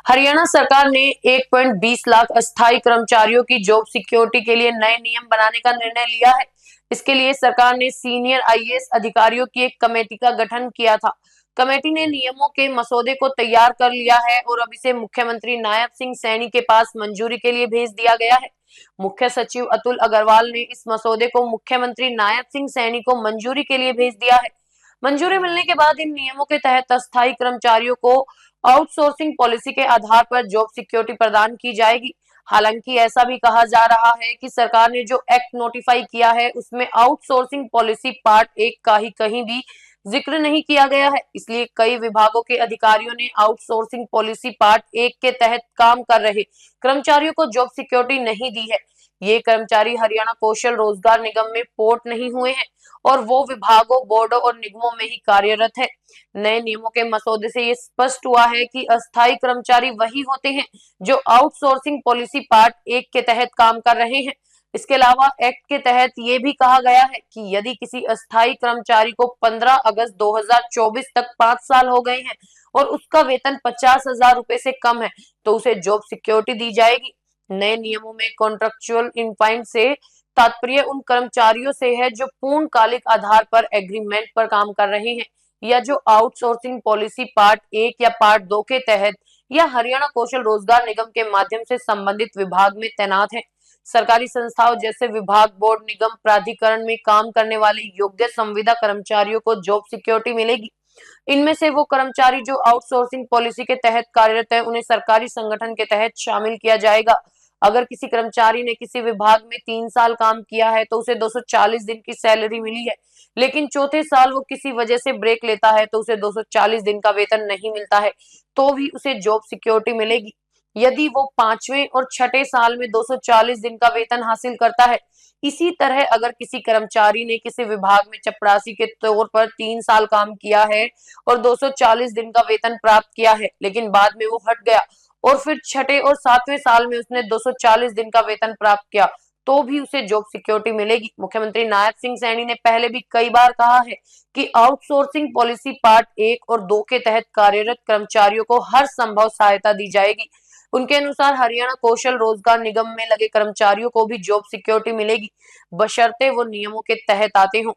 हरियाणा सरकार ने 1.20 लाख अस्थायी कर्मचारियों की जॉब सिक्योरिटी के लिए नए नियम बनाने का निर्णय लिया है। इसके लिए सरकार ने सीनियर आईएएस अधिकारियों की एक कमेटी का गठन किया था। कमेटी ने नियमों के मसौदे को तैयार कर लिया है और अब इसे मुख्यमंत्री नायब सिंह सैनी के पास मंजूरी के लिए भेज दिया गया है। मुख्य सचिव अतुल अग्रवाल ने इस मसौदे को मुख्यमंत्री नायब सिंह सैनी को मंजूरी के लिए भेज दिया है। मंजूरी मिलने के बाद इन नियमों के तहत अस्थायी कर्मचारियों को आउटसोर्सिंग पॉलिसी के आधार पर जॉब सिक्योरिटी प्रदान की जाएगी। हालांकि ऐसा भी कहा जा रहा है कि सरकार ने जो एक्ट नोटिफाई किया है उसमें आउटसोर्सिंग पॉलिसी पार्ट 1 का ही कहीं भी जिक्र नहीं किया गया है। इसलिए कई विभागों के अधिकारियों ने आउटसोर्सिंग पॉलिसी पार्ट 1 के तहत काम कर रहे कर्मचारियों को जॉब सिक्योरिटी नहीं दी है। ये कर्मचारी हरियाणा कौशल रोजगार निगम में पोर्ट नहीं हुए हैं और वो विभागों, बोर्डों और निगमों में ही कार्यरत है। नए नियमों के मसौदे से ये स्पष्ट हुआ है कि अस्थायी कर्मचारी वही होते हैं जो आउटसोर्सिंग पॉलिसी पार्ट 1 के तहत काम कर रहे हैं। इसके अलावा एक्ट के तहत ये भी कहा गया है कि यदि किसी अस्थायी कर्मचारी को 15 अगस्त 2024 तक 5 साल हो गए हैं और उसका वेतन 50,000 रुपए से कम है तो उसे जॉब सिक्योरिटी दी जाएगी। नए नियमों में कॉन्ट्रेक्चुअल इनफाइंड से तात्पर्य उन कर्मचारियों से है जो पूर्णकालिक आधार पर एग्रीमेंट पर काम कर रहे हैं या जो आउटसोर्सिंग पॉलिसी पार्ट 1 या पार्ट 2 के तहत या हरियाणा कौशल रोजगार निगम के माध्यम से संबंधित विभाग में तैनात हैं। सरकारी संस्थाओं जैसे विभाग, बोर्ड, निगम, प्राधिकरण में काम करने वाले योग्य संविदा कर्मचारियों को जॉब सिक्योरिटी मिलेगी। इनमें से वो कर्मचारी जो आउटसोर्सिंग पॉलिसी के तहत कार्यरत है उन्हें सरकारी संगठन के तहत शामिल किया जाएगा। अगर किसी कर्मचारी ने किसी विभाग में 3 साल काम किया है तो उसे 240 दिन की सैलरी मिली है, लेकिन चौथे साल वो किसी वजह से ब्रेक लेता है तो उसे 240 दिन का वेतन नहीं मिलता है, तो भी उसे जॉब सिक्योरिटी मिलेगी। यदि वो 5वें और छठे साल में 240 दिन का वेतन हासिल करता है। इसी तरह अगर किसी कर्मचारी ने किसी विभाग में चपरासी के तौर पर 3 साल काम किया है और 240 दिन का वेतन प्राप्त किया है, लेकिन बाद में वो हट गया और फिर छठे और 7वें साल में उसने 240 दिन का वेतन प्राप्त किया, तो भी उसे जॉब सिक्योरिटी मिलेगी। मुख्यमंत्री नायब सिंह सैनी ने पहले भी कई बार कहा है कि आउटसोर्सिंग पॉलिसी पार्ट 1 और 2 के तहत कार्यरत कर्मचारियों को हर संभव सहायता दी जाएगी। उनके अनुसार हरियाणा कौशल रोजगार निगम में लगे कर्मचारियों को भी जॉब सिक्योरिटी मिलेगी, बशर्ते वो नियमों के तहत आते हों।